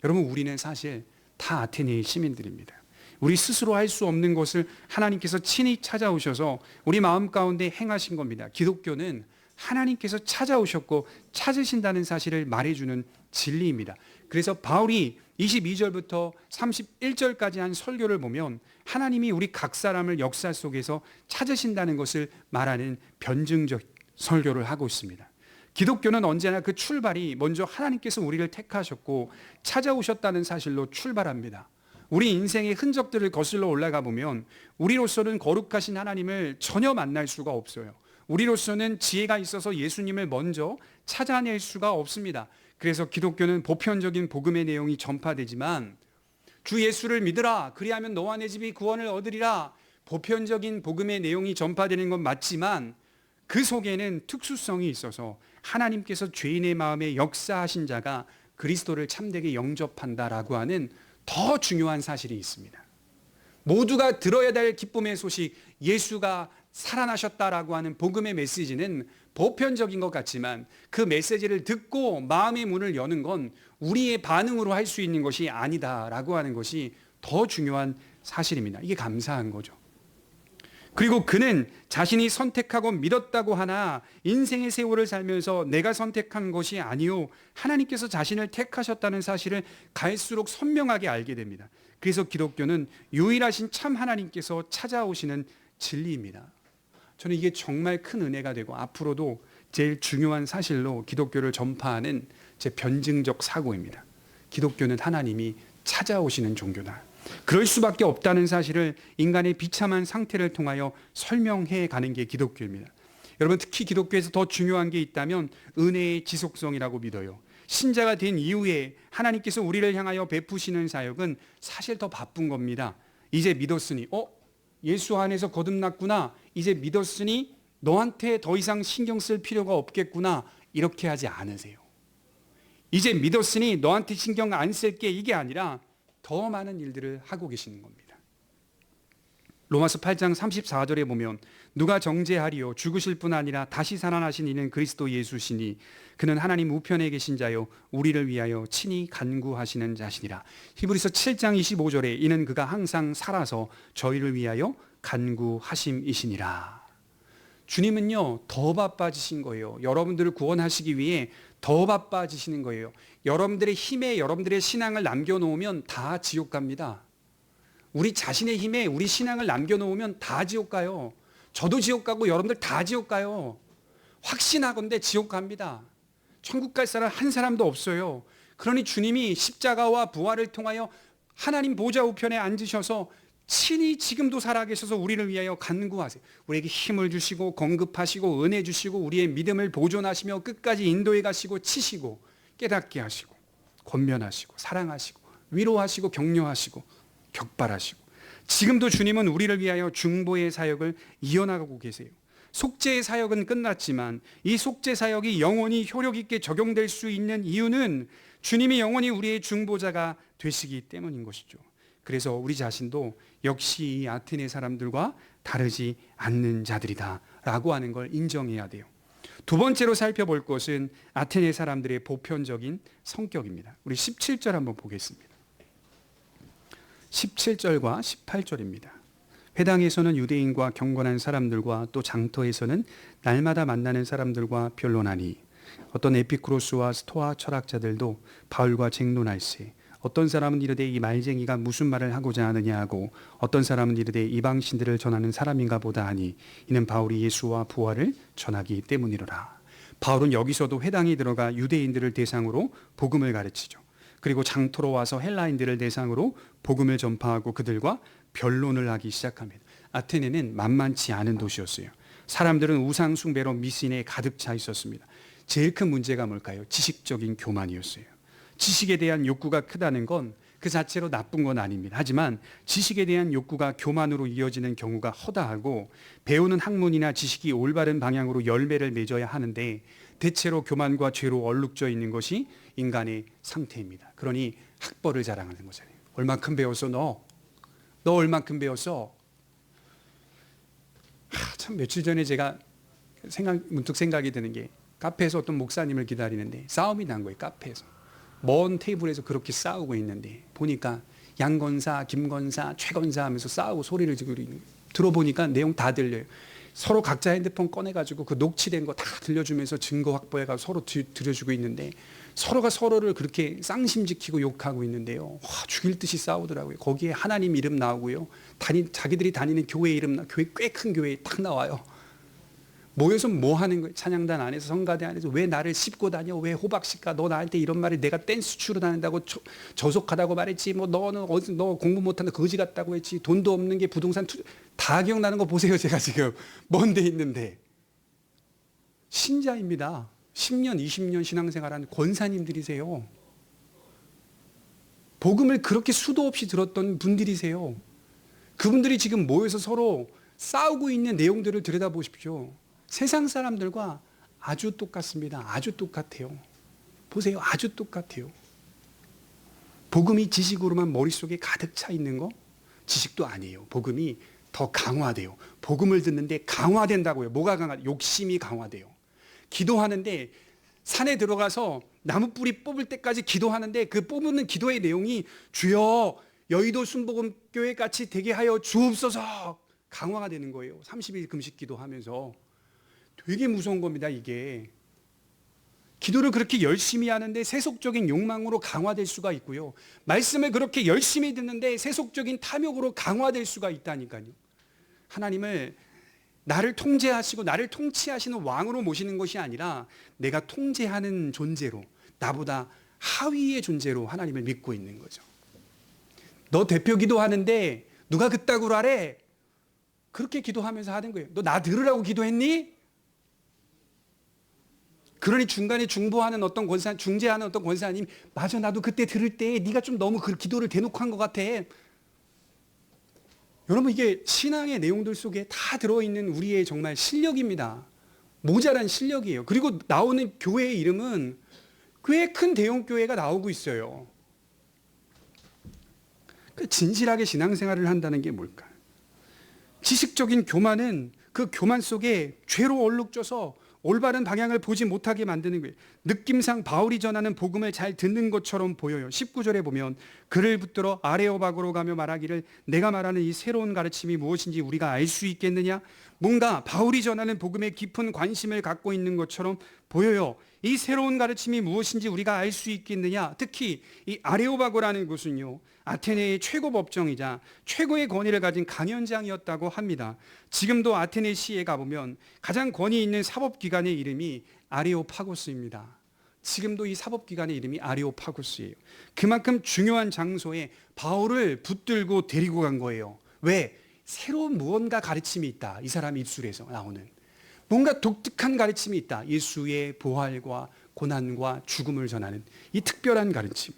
여러분, 우리는 사실 다 아테네의 시민들입니다. 우리 스스로 할 수 없는 것을 하나님께서 친히 찾아오셔서 우리 마음 가운데 행하신 겁니다. 기독교는 하나님께서 찾아오셨고 찾으신다는 사실을 말해주는 진리입니다. 그래서 바울이 22절부터 31절까지 한 설교를 보면 하나님이 우리 각 사람을 역사 속에서 찾으신다는 것을 말하는 변증적 설교를 하고 있습니다. 기독교는 언제나 그 출발이 먼저 하나님께서 우리를 택하셨고 찾아오셨다는 사실로 출발합니다. 우리 인생의 흔적들을 거슬러 올라가 보면 우리로서는 거룩하신 하나님을 전혀 만날 수가 없어요. 우리로서는 지혜가 있어서 예수님을 먼저 찾아낼 수가 없습니다. 그래서 기독교는 보편적인 복음의 내용이 전파되지만 주 예수를 믿으라, 그리하면 너와 내 집이 구원을 얻으리라, 보편적인 복음의 내용이 전파되는 건 맞지만 그 속에는 특수성이 있어서 하나님께서 죄인의 마음에 역사하신 자가 그리스도를 참되게 영접한다라고 하는 더 중요한 사실이 있습니다. 모두가 들어야 될 기쁨의 소식, 예수가 살아나셨다라고 하는 복음의 메시지는 보편적인 것 같지만 그 메시지를 듣고 마음의 문을 여는 건 우리의 반응으로 할 수 있는 것이 아니다라고 하는 것이 더 중요한 사실입니다. 이게 감사한 거죠. 그리고 그는 자신이 선택하고 믿었다고 하나 인생의 세월을 살면서 내가 선택한 것이 아니요 하나님께서 자신을 택하셨다는 사실을 갈수록 선명하게 알게 됩니다. 그래서 기독교는 유일하신 참 하나님께서 찾아오시는 진리입니다. 저는 이게 정말 큰 은혜가 되고 앞으로도 제일 중요한 사실로 기독교를 전파하는 제 변증적 사고입니다. 기독교는 하나님이 찾아오시는 종교다. 그럴 수밖에 없다는 사실을 인간의 비참한 상태를 통하여 설명해 가는 게 기독교입니다. 여러분, 특히 기독교에서 더 중요한 게 있다면 은혜의 지속성이라고 믿어요. 신자가 된 이후에 하나님께서 우리를 향하여 베푸시는 사역은 사실 더 바쁜 겁니다. 이제 믿었으니 예수 안에서 거듭났구나, 이제 믿었으니 너한테 더 이상 신경 쓸 필요가 없겠구나, 이렇게 하지 않으세요. 이제 믿었으니 너한테 신경 안 쓸게, 이게 아니라 더 많은 일들을 하고 계시는 겁니다. 로마서 8장 34절에 보면 누가 정죄하리요, 죽으실 뿐 아니라 다시 살아나신 이는 그리스도 예수시니 그는 하나님 우편에 계신 자요 우리를 위하여 친히 간구하시는 자시니라. 히브리서 7장 25절에 이는 그가 항상 살아서 저희를 위하여 간구하심이시니라. 주님은요 더 바빠지신 거예요. 여러분들을 구원하시기 위해 더 바빠지시는 거예요. 여러분들의 힘에 여러분들의 신앙을 남겨놓으면 다 지옥 갑니다. 우리 자신의 힘에 우리 신앙을 남겨놓으면 다 지옥 가요. 저도 지옥 가고 여러분들 다 지옥 가요. 확신하건대 지옥 갑니다. 천국 갈 사람 한 사람도 없어요. 그러니 주님이 십자가와 부활을 통하여 하나님 보좌 우편에 앉으셔서 친히 지금도 살아계셔서 우리를 위하여 간구하세요. 우리에게 힘을 주시고 공급하시고 은혜 주시고 우리의 믿음을 보존하시며 끝까지 인도해 가시고 치시고 깨닫게 하시고 권면하시고 사랑하시고 위로하시고 격려하시고 격발하시고 지금도 주님은 우리를 위하여 중보의 사역을 이어나가고 계세요. 속죄의 사역은 끝났지만 이 속죄 사역이 영원히 효력 있게 적용될 수 있는 이유는 주님이 영원히 우리의 중보자가 되시기 때문인 것이죠. 그래서 우리 자신도 역시 이 아테네 사람들과 다르지 않는 자들이다 라고 하는 걸 인정해야 돼요. 두 번째로 살펴볼 것은 아테네 사람들의 보편적인 성격입니다. 우리 17절 한번 보겠습니다. 17절과 18절입니다. 회당에서는 유대인과 경건한 사람들과 또 장터에서는 날마다 만나는 사람들과 변론하니 어떤 에피쿠로스와 스토아 철학자들도 바울과 쟁론할세 어떤 사람은 이르되 이 말쟁이가 무슨 말을 하고자 하느냐 하고 어떤 사람은 이르되 이방신들을 전하는 사람인가 보다 하니 이는 바울이 예수와 부활을 전하기 때문이로라. 바울은 여기서도 회당에 들어가 유대인들을 대상으로 복음을 가르치죠. 그리고 장터로 와서 헬라인들을 대상으로 복음을 전파하고 그들과 변론을 하기 시작합니다. 아테네는 만만치 않은 도시였어요. 사람들은 우상 숭배로 미신에 가득 차 있었습니다. 제일 큰 문제가 뭘까요? 지식적인 교만이었어요. 지식에 대한 욕구가 크다는 건 그 자체로 나쁜 건 아닙니다. 하지만 지식에 대한 욕구가 교만으로 이어지는 경우가 허다하고 배우는 학문이나 지식이 올바른 방향으로 열매를 맺어야 하는데 대체로 교만과 죄로 얼룩져 있는 것이 인간의 상태입니다. 그러니 학벌을 자랑하는 거잖아요. 얼만큼 배웠어 너? 너 얼만큼 배웠어? 참 며칠 전에 제가 문득 생각이 드는 게 카페에서 어떤 목사님을 기다리는데 싸움이 난 거예요. 카페에서. 먼 테이블에서 그렇게 싸우고 있는데 보니까 양건사, 김건사, 최건사 하면서 싸우고 소리를 지르고 있는 거예요. 들어보니까 내용 다 들려요. 서로 각자 핸드폰 꺼내가지고 그 녹취된 거 다 들려주면서 증거 확보해가지고 서로 들려주고 있는데 서로가 서로를 그렇게 쌍심지키고 욕하고 있는데요. 와, 죽일 듯이 싸우더라고요. 거기에 하나님 이름 나오고요. 자기들이 다니는 교회 이름, 교회 꽤 큰 교회 딱 나와요. 모여서 뭐 하는 거예요? 찬양단 안에서 성가대 안에서 왜 나를 씹고 다녀? 왜 호박씨가 너 나한테 이런 말을 내가 댄스 추러 다닌다고 저속하다고 말했지. 뭐 너는 너 공부 못한다 거지 같다고 했지. 돈도 없는 게 부동산 다 기억나는 거 보세요. 제가 지금 먼데 있는데 신자입니다. 10년 20년 신앙생활한 권사님들이세요. 복음을 그렇게 수도 없이 들었던 분들이세요. 그분들이 지금 모여서 서로 싸우고 있는 내용들을 들여다보십시오. 세상 사람들과 아주 똑같습니다. 아주 똑같아요. 보세요. 아주 똑같아요. 복음이 지식으로만 머릿속에 가득 차 있는 거 지식도 아니에요. 복음이 더 강화돼요. 복음을 듣는데 강화된다고요. 뭐가 욕심이 강화돼요. 기도하는데 산에 들어가서 나무 뿌리 뽑을 때까지 기도하는데 그 뽑는 기도의 내용이 주여 여의도 순복음교회 같이 되게 하여 주옵소서 강화가 되는 거예요. 30일 금식 기도하면서. 되게 무서운 겁니다, 이게. 기도를 그렇게 열심히 하는데 세속적인 욕망으로 강화될 수가 있고요. 말씀을 그렇게 열심히 듣는데 세속적인 탐욕으로 강화될 수가 있다니까요. 하나님을 나를 통제하시고 나를 통치하시는 왕으로 모시는 것이 아니라 내가 통제하는 존재로, 나보다 하위의 존재로 하나님을 믿고 있는 거죠. 너 대표 기도하는데 누가 그따구로 하래? 그렇게 기도하면서 하는 거예요. 너 나 들으라고 기도했니? 그러니 중간에 중보하는 어떤 권사, 중재하는 어떤 권사님, 맞아, 나도 그때 들을 때 네가 좀 너무 그 기도를 대놓고 한 것 같아. 여러분, 이게 신앙의 내용들 속에 다 들어있는 우리의 정말 실력입니다. 모자란 실력이에요. 그리고 나오는 교회의 이름은 꽤 큰 대형 교회가 나오고 있어요. 진실하게 신앙생활을 한다는 게 뭘까요? 지식적인 교만은 그 교만 속에 죄로 얼룩져서 올바른 방향을 보지 못하게 만드는 거예요. 느낌상 바울이 전하는 복음을 잘 듣는 것처럼 보여요. 19절에 보면 그를 붙들어 아레오박으로 가며 말하기를 내가 말하는 이 새로운 가르침이 무엇인지 우리가 알 수 있겠느냐? 뭔가 바울이 전하는 복음에 깊은 관심을 갖고 있는 것처럼 보여요. 이 새로운 가르침이 무엇인지 우리가 알 수 있겠느냐? 특히 이 아레오바고라는 곳은요, 아테네의 최고 법정이자 최고의 권위를 가진 강연장이었다고 합니다. 지금도 아테네시에 가보면 가장 권위 있는 사법기관의 이름이 아레오파고스입니다. 지금도 이 사법기관의 이름이 아레오파고스예요. 그만큼 중요한 장소에 바울을 붙들고 데리고 간 거예요. 왜? 새로운 무언가 가르침이 있다. 이 사람 입술에서 나오는 뭔가 독특한 가르침이 있다. 예수의 부활과 고난과 죽음을 전하는 이 특별한 가르침.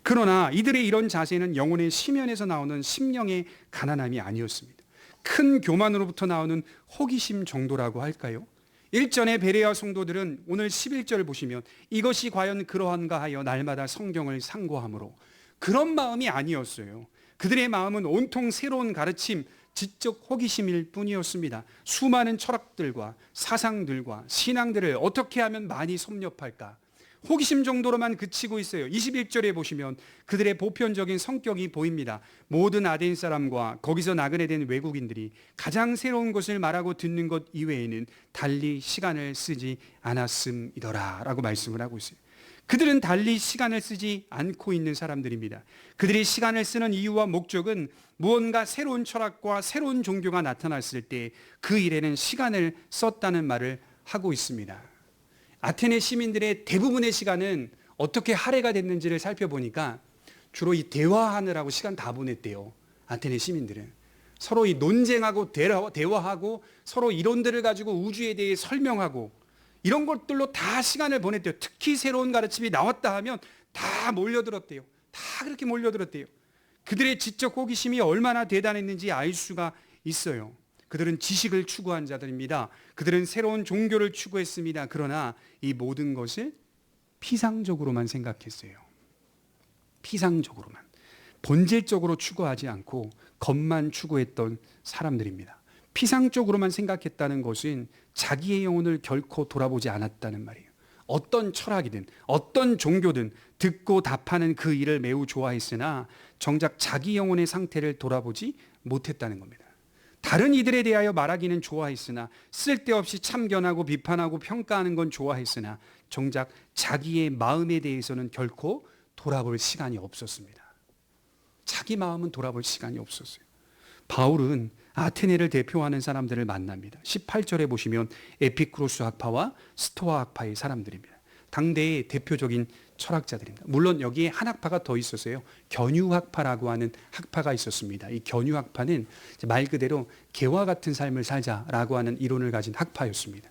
그러나 이들의 이런 자세는 영혼의 심연에서 나오는 심령의 가난함이 아니었습니다. 큰 교만으로부터 나오는 호기심 정도라고 할까요? 일전에 베레아 성도들은 오늘 11절 보시면 이것이 과연 그러한가 하여 날마다 성경을 상고함으로, 그런 마음이 아니었어요. 그들의 마음은 온통 새로운 가르침, 지적 호기심일 뿐이었습니다. 수많은 철학들과 사상들과 신앙들을 어떻게 하면 많이 섭렵할까? 호기심 정도로만 그치고 있어요. 21절에 보시면 그들의 보편적인 성격이 보입니다. 모든 아덴 사람과 거기서 나그네 된 외국인들이 가장 새로운 것을 말하고 듣는 것 이외에는 달리 시간을 쓰지 않았음이더라 라고 말씀을 하고 있어요. 그들은 달리 시간을 쓰지 않고 있는 사람들입니다. 그들이 시간을 쓰는 이유와 목적은 무언가 새로운 철학과 새로운 종교가 나타났을 때 그 일에는 시간을 썼다는 말을 하고 있습니다. 아테네 시민들의 대부분의 시간은 어떻게 할애가 됐는지를 살펴보니까 주로 이 대화하느라고 시간 다 보냈대요. 아테네 시민들은. 서로 이 논쟁하고 대화하고 서로 이론들을 가지고 우주에 대해 설명하고 이런 것들로 다 시간을 보냈대요. 특히 새로운 가르침이 나왔다 하면 다 몰려들었대요. 다 그렇게 몰려들었대요. 그들의 지적 호기심이 얼마나 대단했는지 알 수가 있어요. 그들은 지식을 추구한 자들입니다. 그들은 새로운 종교를 추구했습니다. 그러나 이 모든 것을 피상적으로만 생각했어요. 피상적으로만. 본질적으로 추구하지 않고 겉만 추구했던 사람들입니다. 피상적으로만 생각했다는 것은 자기의 영혼을 결코 돌아보지 않았다는 말이에요. 어떤 철학이든 어떤 종교든 듣고 답하는 그 일을 매우 좋아했으나 정작 자기 영혼의 상태를 돌아보지 못했다는 겁니다. 다른 이들에 대하여 말하기는 좋아했으나 쓸데없이 참견하고 비판하고 평가하는 건 좋아했으나 정작 자기의 마음에 대해서는 결코 돌아볼 시간이 없었습니다. 자기 마음은 돌아볼 시간이 없었어요. 바울은 아테네를 대표하는 사람들을 만납니다. 18절에 보시면 에피쿠로스 학파와 스토아 학파의 사람들입니다. 당대의 대표적인 철학자들입니다. 물론 여기에 한 학파가 더 있었어요. 견유학파라고 하는 학파가 있었습니다. 이 견유학파는 말 그대로 개와 같은 삶을 살자라고 하는 이론을 가진 학파였습니다.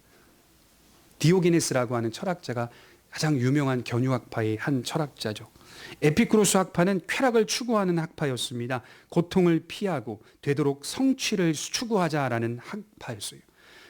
디오게네스라고 하는 철학자가 가장 유명한 견유학파의 한 철학자죠. 에피쿠로스 학파는 쾌락을 추구하는 학파였습니다. 고통을 피하고 되도록 성취를 추구하자라는 학파였어요.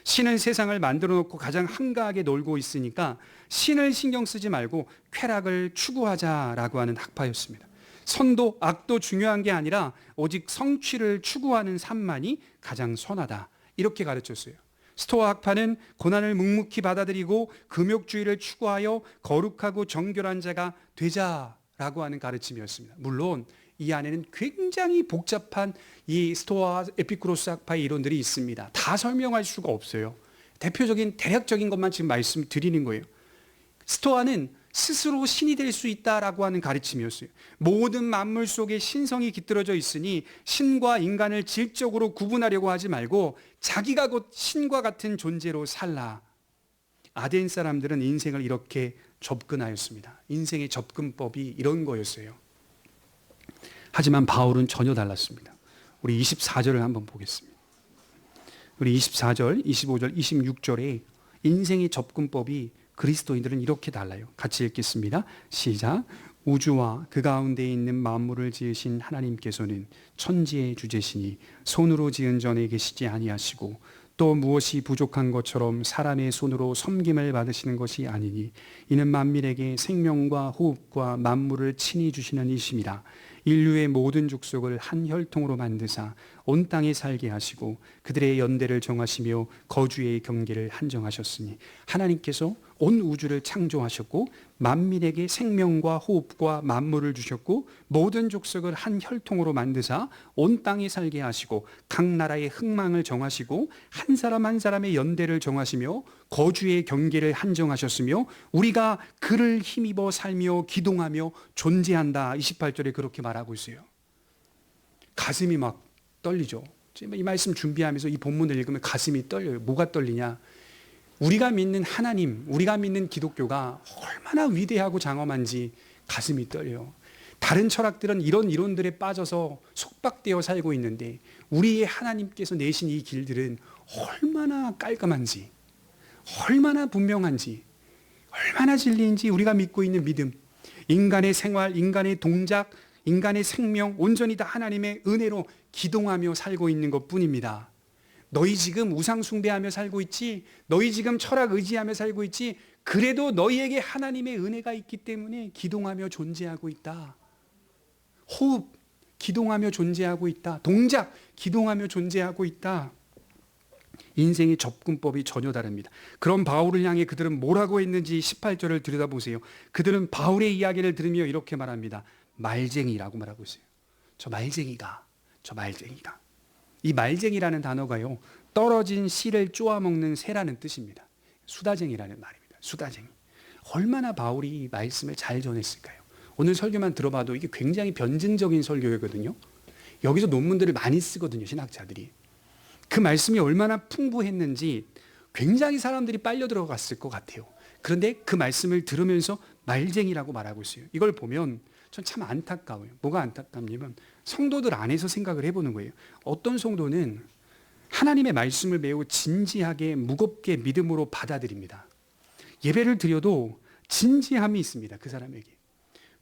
신은 세상을 만들어 놓고 가장 한가하게 놀고 있으니까 신을 신경 쓰지 말고 쾌락을 추구하자라고 하는 학파였습니다. 선도, 악도 중요한 게 아니라 오직 성취를 추구하는 삶만이 가장 선하다. 이렇게 가르쳤어요. 스토아 학파는 고난을 묵묵히 받아들이고 금욕주의를 추구하여 거룩하고 정결한 자가 되자라고 하는 가르침이었습니다. 물론 이 안에는 굉장히 복잡한 이 스토아 에피쿠로스 학파의 이론들이 있습니다. 다 설명할 수가 없어요. 대표적인 대략적인 것만 지금 말씀드리는 거예요. 스토아는 스스로 신이 될 수 있다라고 하는 가르침이었어요. 모든 만물 속에 신성이 깃들어져 있으니 신과 인간을 질적으로 구분하려고 하지 말고 자기가 곧 신과 같은 존재로 살라. 아덴 사람들은 인생을 이렇게 접근하였습니다. 인생의 접근법이 이런 거였어요. 하지만 바울은 전혀 달랐습니다. 우리 24절을 한번 보겠습니다. 우리 24절, 25절, 26절에 인생의 접근법이 그리스도인들은 이렇게 달라요. 같이 읽겠습니다. 시작. 우주와 그 가운데 있는 만물을 지으신 하나님께서는 천지의 주제시니 손으로 지은 전에 계시지 아니하시고 또 무엇이 부족한 것처럼 사람의 손으로 섬김을 받으시는 것이 아니니 이는 만민에게 생명과 호흡과 만물을 친히 주시는 이심이라. 인류의 모든 족속을 한 혈통으로 만드사 온 땅에 살게 하시고 그들의 연대를 정하시며 거주의 경계를 한정하셨으니 하나님께서 온 우주를 창조하셨고 만민에게 생명과 호흡과 만물을 주셨고 모든 족속을 한 혈통으로 만드사 온 땅에 살게 하시고 각 나라의 흥망을 정하시고 한 사람 한 사람의 연대를 정하시며 거주의 경계를 한정하셨으며 우리가 그를 힘입어 살며 기동하며 존재한다. 28절에 그렇게 말하고 있어요. 가슴이 막 떨리죠. 이 말씀 준비하면서 이 본문을 읽으면 가슴이 떨려요. 뭐가 떨리냐? 우리가 믿는 하나님, 우리가 믿는 기독교가 얼마나 위대하고 장엄한지 가슴이 떨려요. 다른 철학들은 이런 이론들에 빠져서 속박되어 살고 있는데 우리의 하나님께서 내신 이 길들은 얼마나 깔끔한지, 얼마나 분명한지, 얼마나 진리인지 우리가 믿고 있는 믿음, 인간의 생활, 인간의 동작, 인간의 생명 온전히 다 하나님의 은혜로 기동하며 살고 있는 것뿐입니다. 너희 지금 우상 숭배하며 살고 있지, 너희 지금 철학 의지하며 살고 있지, 그래도 너희에게 하나님의 은혜가 있기 때문에 기동하며 존재하고 있다. 호흡, 기동하며 존재하고 있다. 동작, 기동하며 존재하고 있다. 인생의 접근법이 전혀 다릅니다. 그런 바울을 향해 그들은 뭐라고 했는지 18절을 들여다보세요. 그들은 바울의 이야기를 들으며 이렇게 말합니다. 말쟁이라고 말하고 있어요. 저 말쟁이가. 이 말쟁이라는 단어가요, 떨어진 씨를 쪼아먹는 새라는 뜻입니다. 수다쟁이라는 말입니다. 수다쟁이. 얼마나 바울이 말씀을 잘 전했을까요? 오늘 설교만 들어봐도 이게 굉장히 변증적인 설교거든요. 여기서 논문들을 많이 쓰거든요, 신학자들이. 그 말씀이 얼마나 풍부했는지 굉장히 사람들이 빨려 들어갔을 것 같아요. 그런데 그 말씀을 들으면서 말쟁이라고 말하고 있어요. 이걸 보면 전 참 안타까워요. 뭐가 안타깝냐면 성도들 안에서 생각을 해보는 거예요. 어떤 성도는 하나님의 말씀을 매우 진지하게 무겁게 믿음으로 받아들입니다. 예배를 드려도 진지함이 있습니다. 그 사람에게.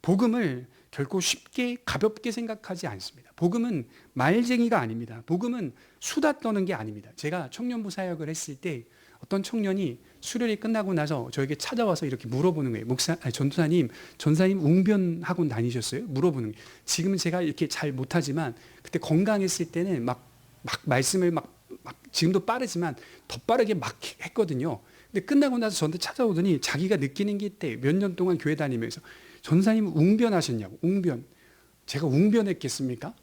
복음을 결코 쉽게 가볍게 생각하지 않습니다. 복음은 말쟁이가 아닙니다. 복음은 수다 떠는 게 아닙니다. 제가 청년부 사역을 했을 때 어떤 청년이 수련이 끝나고 나서 저에게 찾아와서 이렇게 물어보는 거예요. 전도사님 웅변 학원 다니셨어요? 물어보는 거예요. 지금은 제가 이렇게 잘 못하지만 그때 건강했을 때는 막 말씀을 지금도 빠르지만 더 빠르게 막 했거든요. 근데 끝나고 나서 저한테 찾아오더니 자기가 느끼는 게 있대. 몇 년 동안 교회 다니면서 전사님 웅변하셨냐고. 웅변. 제가 웅변했겠습니까?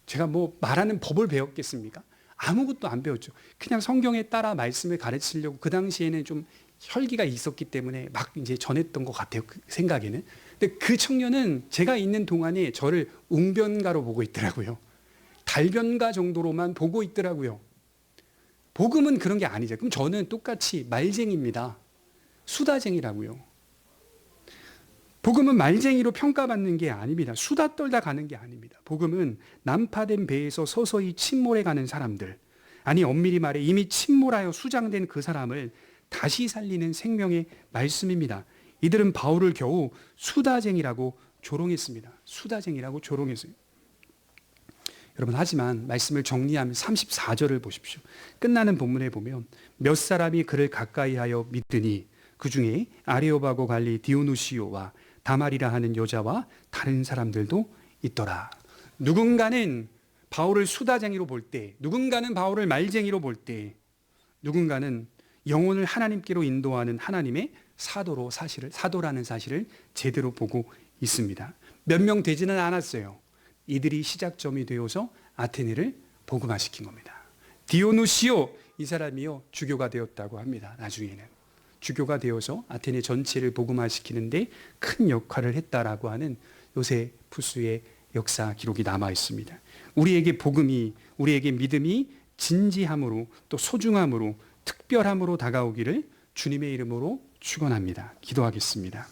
제가 뭐 말하는 법을 배웠겠습니까? 아무것도 안 배웠죠. 그냥 성경에 따라 말씀을 가르치려고 그 당시에는 좀 혈기가 있었기 때문에 막 이제 전했던 것 같아요. 그 생각에는. 근데 그 청년은 제가 있는 동안에 저를 웅변가로 보고 있더라고요. 달변가 정도로만 보고 있더라고요. 복음은 그런 게 아니죠. 그럼 저는 똑같이 말쟁이입니다. 수다쟁이라고요. 복음은 말쟁이로 평가받는 게 아닙니다. 수다 떨다 가는 게 아닙니다. 복음은 난파된 배에서 서서히 침몰해 가는 사람들, 아니 엄밀히 말해 이미 침몰하여 수장된 그 사람을 다시 살리는 생명의 말씀입니다. 이들은 바울을 겨우 수다쟁이라고 조롱했습니다. 수다쟁이라고 조롱했어요. 여러분, 하지만 말씀을 정리하면 34절을 보십시오. 끝나는 본문에 보면 몇 사람이 그를 가까이하여 믿으니 그 중에 아레오바고 관리 디오누시오와 다말이라 하는 여자와 다른 사람들도 있더라. 누군가는 바울을 수다쟁이로 볼 때, 누군가는 바울을 말쟁이로 볼 때, 누군가는 영혼을 하나님께로 인도하는 하나님의 사도라는 사실을 제대로 보고 있습니다. 몇 명 되지는 않았어요. 이들이 시작점이 되어서 아테네를 복음화시킨 겁니다. 디오누시오, 이 사람이요 주교가 되었다고 합니다. 나중에는 주교가 되어서 아테네 전체를 복음화시키는데 큰 역할을 했다라고 하는 요세푸스의 역사 기록이 남아 있습니다. 우리에게 복음이, 우리에게 믿음이 진지함으로 또 소중함으로 특별함으로 다가오기를 주님의 이름으로 축원합니다. 기도하겠습니다.